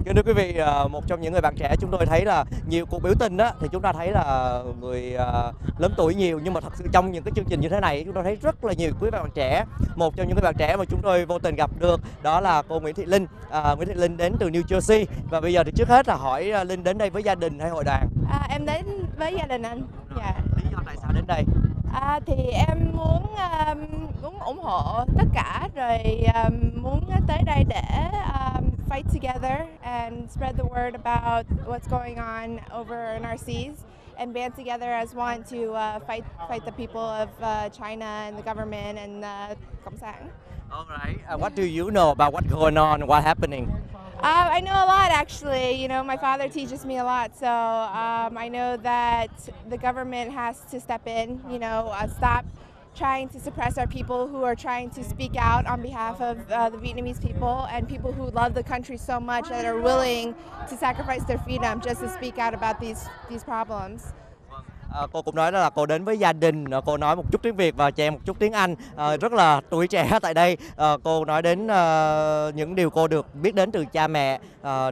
Kính thưa quý vị, một trong những người bạn trẻ chúng tôi thấy là nhiều cuộc biểu tình đó thì chúng ta thấy là người lớn tuổi nhiều, nhưng mà thật sự trong những cái chương trình như thế này chúng tôi thấy rất là nhiều quý bạn trẻ. Một trong những cái bạn trẻ mà chúng tôi vô tình gặp được đó là cô Nguyễn Thị Linh. Nguyễn Thị Linh đến từ New Jersey, và bây giờ thì trước hết là hỏi Linh đến đây với gia đình hay hội đoàn? Em đến với gia đình anh. Dạ. Lý do tại sao đến đây? Thì em muốn ủng hộ tất cả, rồi muốn tới đây để fight together and spread the word about what's going on over in our seas and band together as one to fight the people of China and the government and Cộng sản. All right. What do you know about what's going on and what's happening? I know a lot, actually. You know, my father teaches me a lot, so I know that the government has to step in, stop trying to suppress our people who are trying to speak out on behalf of the Vietnamese people and people who love the country so much that are willing to sacrifice their freedom just to speak out about these problems. Cô cũng nói là cô đến với gia đình, cô nói một chút tiếng Việt và chèn một chút tiếng Anh, rất là tuổi trẻ tại đây. Cô nói đến những điều cô được biết đến từ cha mẹ,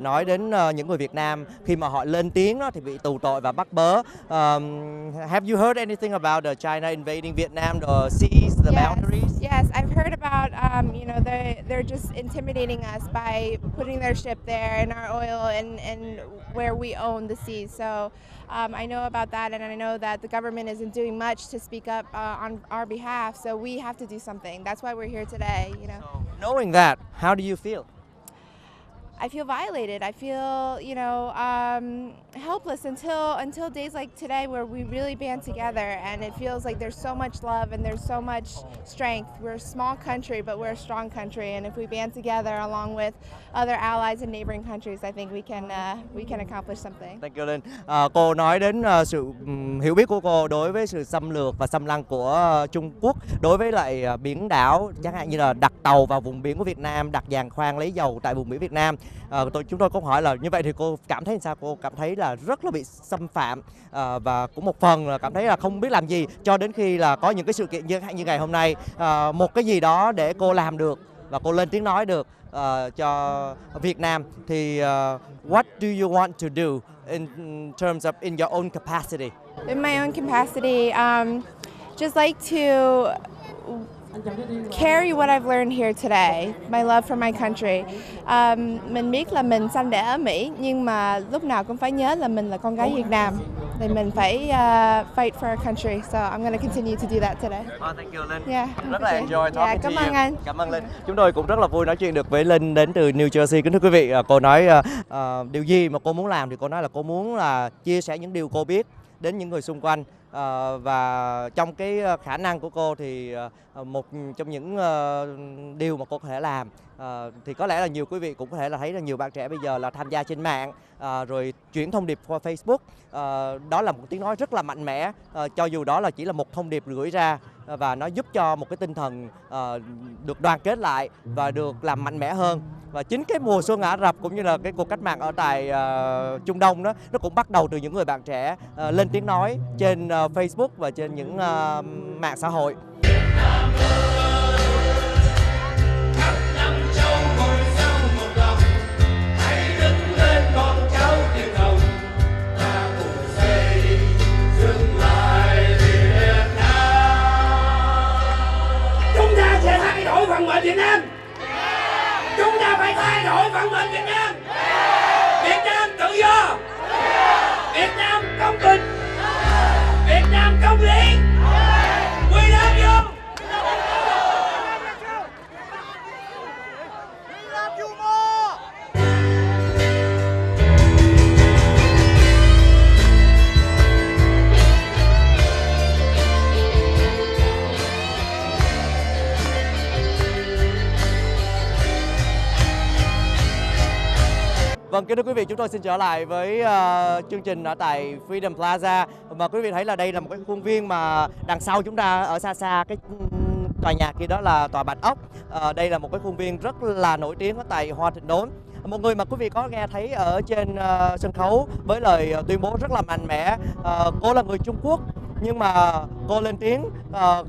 nói đến những người Việt Nam khi mà họ lên tiếng đó thì bị tù tội và bắt bớ. Have you heard anything about China invading Vietnam, the seas, the boundaries? Yes, I've heard about they're just intimidating us by putting their ship there and our oil and where we own the seas. So I know about that, and I know that the government isn't doing much to speak up on our behalf. So we have to do something. That's why we're here today. So, knowing that, how do you feel? I feel violated. I feel, helpless until days like today where we really band together, and it feels like there's so much love and there's so much strength. We're a small country, but we're a strong country, and if we band together along with other allies and neighboring countries, I think we can accomplish something. Thank you, Linh. Cô nói đến sự hiểu biết của cô đối với sự xâm lược và xâm lăng của Trung Quốc đối với lại biển đảo, chẳng hạn như là đặt tàu vào vùng biển của Việt Nam, đặt giàn khoan lấy dầu tại vùng biển Việt Nam. Chúng tôi có hỏi là như vậy thì cô cảm thấy sao? Cô cảm thấy là rất là bị xâm phạm, và cũng một phần là cảm thấy là không biết làm gì cho đến khi là có những cái sự kiện như ngày hôm nay, một cái gì đó để cô làm được và cô lên tiếng nói được cho Việt Nam. Thì what do you want to do in terms of in your own capacity? In my own capacity, just like to carry what I've learned here today, my love for my country. Mình biết là mình sinh đẻ ở Mỹ, nhưng mà lúc nào cũng phải nhớ là mình là con gái Việt Nam. Thì mình phải fight for our country. So I'm going to continue to do that today. Thank you, Linh. Yeah. Rất là enjoy talking to you. Cảm ơn anh. Cảm ơn Linh. Chúng tôi cũng rất là vui nói chuyện được với Linh đến từ New Jersey. Kính thưa quý vị, cô nói điều gì mà cô muốn làm thì cô nói là cô muốn là chia sẻ những điều cô biết đến những người xung quanh. Và trong cái khả năng của cô thì một trong những điều mà cô có thể làm thì có lẽ là nhiều quý vị cũng có thể là thấy là nhiều bạn trẻ bây giờ là tham gia trên mạng, rồi chuyển thông điệp qua Facebook. Đó là một tiếng nói rất là mạnh mẽ, cho dù đó là chỉ là một thông điệp gửi ra, và nó giúp cho một cái tinh thần được đoàn kết lại và được làm mạnh mẽ hơn. Và chính cái mùa xuân Ả Rập cũng như là cái cuộc cách mạng ở tại Trung Đông đó, nó cũng bắt đầu từ những người bạn trẻ lên tiếng nói trên Facebook và trên những mạng xã hội. Chúng ta sẽ thay đổi vận mệnh Việt Nam. Chúng ta phải thay đổi vận mệnh Việt Nam. Việt Nam tự do. Việt Nam công bình. Việt Nam công lý. We love you. We love you more. Vâng, kính thưa quý vị, chúng tôi xin trở lại với chương trình ở tại Freedom Plaza. Mà quý vị thấy là đây là một cái khuôn viên mà đằng sau chúng ta ở xa xa cái tòa nhà kia đó là tòa Bạch Ốc. Đây là một cái khuôn viên rất là nổi tiếng ở tại Hoa Thịnh Đốn. Một người mà quý vị có nghe thấy ở trên sân khấu với lời tuyên bố rất là mạnh mẽ. Cô là người Trung Quốc nhưng mà cô lên tiếng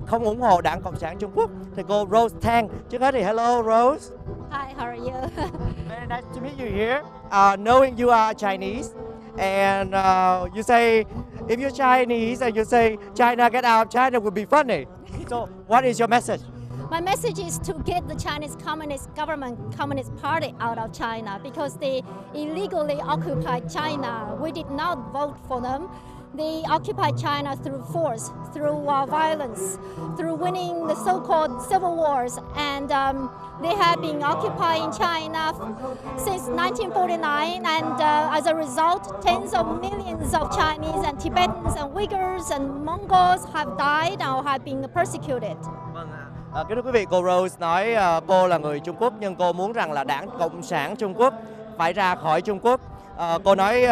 không ủng hộ Đảng Cộng sản Trung Quốc. Thì cô Rose Tang, trước hết thì hello Rose. Hi, how are you? Very nice to meet you here. Knowing you are Chinese, and you say if you're Chinese and you say China get out of China would be funny. So what is your message? My message is to get the Chinese Communist government, Communist Party out of China because they illegally occupied China. We did not vote for them. They occupied China through force, through violence, through winning the so-called civil wars, and they have been occupying China since 1949, and as a result, tens of millions of Chinese and Tibetans and Uyghurs and Mongols have died or have been persecuted. Kính thưa quý vị, cô Rose nói cô là người Trung Quốc nhưng cô muốn rằng là Đảng Cộng sản Trung Quốc phải ra khỏi Trung Quốc. Cô nói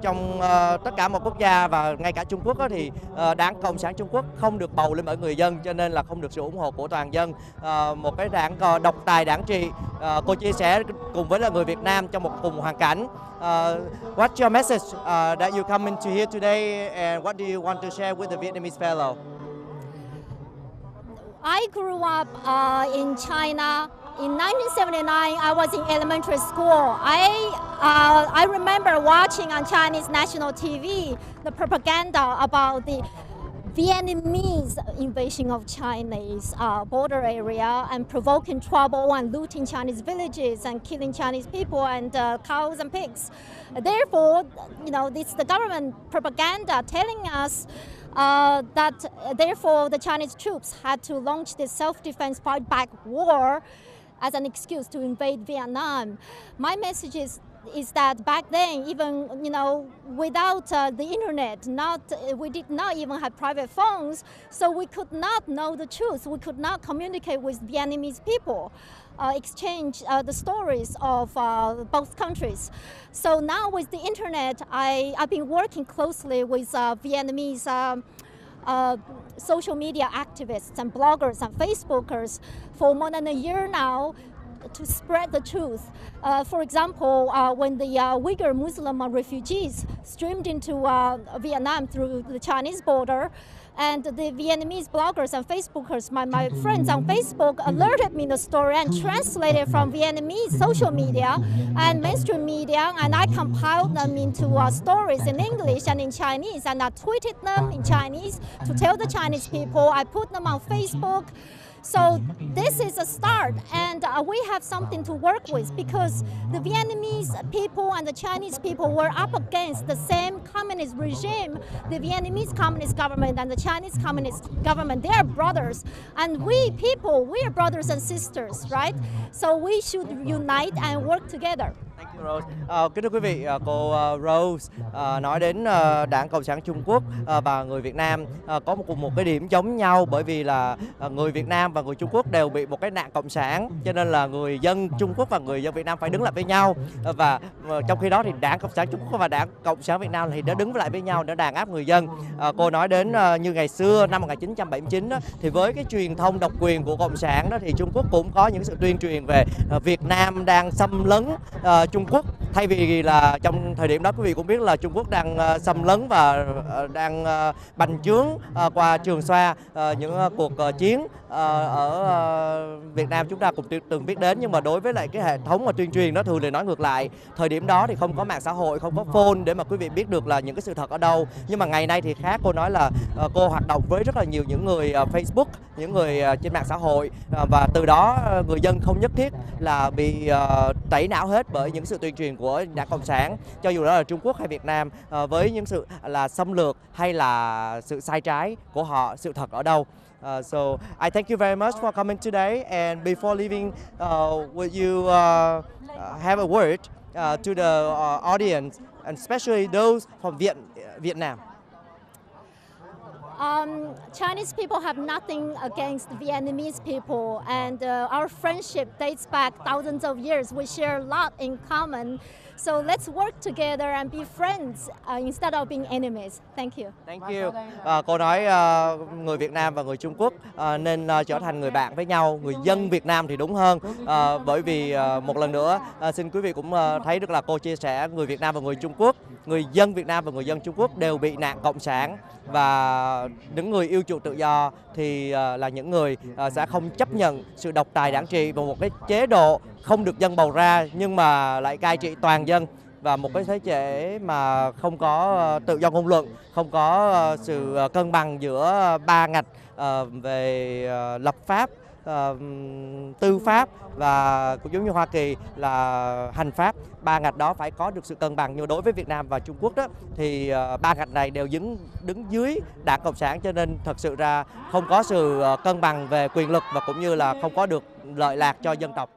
trong tất cả một quốc gia và ngay cả Trung Quốc thì Đảng Cộng sản Trung Quốc không được bầu lên bởi người dân, cho nên là không được sự ủng hộ của toàn dân. Một cái đảng độc tài đảng trị. Cô chia sẻ cùng với là người Việt Nam trong một cùng hoàn cảnh. What's your message that you come into here today, and what do you want to share with the Vietnamese fellow? I grew up in China. In 1979, I was in elementary school. I remember watching on Chinese national TV the propaganda about the Vietnamese invasion of Chinese border area and provoking trouble and looting Chinese villages and killing Chinese people and cows and pigs. Therefore, you know, it's the government propaganda telling us that therefore the Chinese troops had to launch this self-defense fight-back war as an excuse to invade Vietnam. My message is that back then, even without the internet, we did not even have private phones, so we could not know the truth. We could not communicate with Vietnamese people, exchange the stories of both countries. So now with the internet, I've been working closely with Vietnamese social media activists and bloggers and Facebookers for more than a year now to spread the truth. For example, when the Uyghur Muslim refugees streamed into Vietnam through the Chinese border, and the Vietnamese bloggers and Facebookers, my friends on Facebook, alerted me the story and translated from Vietnamese social media and mainstream media, and I compiled them into stories in English and in Chinese, and I tweeted them in Chinese to tell the Chinese people. I put them on Facebook. So this is a start, and we have something to work with because the Vietnamese people and the Chinese people were up against the same communist regime. The Vietnamese communist government and the Chinese communist government, they are brothers, and we are brothers and sisters, right? So we should unite and work together. Thank you, Rose. Kính thưa quý vị, cô Rose nói đến Đảng Cộng sản Trung Quốc và người Việt Nam có một cái điểm giống nhau, bởi vì là người Việt Nam và người Trung Quốc đều bị một cái nạn cộng sản, cho nên là người dân Trung Quốc và người dân Việt Nam phải đứng lại với nhau, và trong khi đó thì Đảng Cộng sản Trung Quốc và Đảng Cộng sản Việt Nam thì đã đứng lại với nhau để đàn áp người dân. Cô nói đến như ngày xưa năm 1979 đó, thì với cái truyền thông độc quyền của Cộng sản đó thì Trung Quốc cũng có những sự tuyên truyền về Việt Nam đang xâm lấn Trung Quốc, thay vì là trong thời điểm đó quý vị cũng biết là Trung Quốc đang xâm lấn và đang bành trướng qua Trường Sa, những cuộc chiến ở Việt Nam chúng ta cũng từng biết đến, nhưng mà đối với lại cái hệ thống mà tuyên truyền đó thường thì nói ngược lại. Thời điểm đó thì không có mạng xã hội, không có phone để mà quý vị biết được là những cái sự thật ở đâu, nhưng mà ngày nay thì khác. Cô nói là cô hoạt động với rất là nhiều những người Facebook, những người trên mạng xã hội, và từ đó người dân không nhất thiết là bị tẩy não hết bởi những sự tuyên truyền của Đảng Cộng sản, cho dù đó là Trung Quốc hay Việt Nam, với những sự là xâm lược hay là sự sai trái của họ, sự thật ở đâu. So I thank you very much for coming today, and before leaving, would you have a word to the audience, and especially those from Vietnam? Chinese people have nothing against Vietnamese people, and our friendship dates back thousands of years. We share a lot in common. So let's work together and be friends instead of being enemies. Thank you. Thank you. Cô nói người Việt Nam và người Trung Quốc nên trở thành người bạn với nhau, người dân Việt Nam thì đúng hơn, bởi vì một lần nữa xin quý vị cũng thấy được là cô chia sẻ người Việt Nam và người Trung Quốc, người dân Việt Nam và người dân Trung Quốc đều bị nạn cộng sản, và những người yêu chuộng tự do thì là những người sẽ không chấp nhận sự độc tài đảng trị và một cái chế độ không được dân bầu ra nhưng mà lại cai trị toàn dân, và một cái thế chế mà không có tự do ngôn luận, không có sự cân bằng giữa ba ngạch về lập pháp, tư pháp và cũng giống như Hoa Kỳ là hành pháp. Ba ngạch đó phải có được sự cân bằng, nhưng đối với Việt Nam và Trung Quốc đó thì ba ngạch này đều đứng dưới Đảng Cộng sản, cho nên thật sự ra không có sự cân bằng về quyền lực và cũng như là không có được lợi lạc cho dân tộc.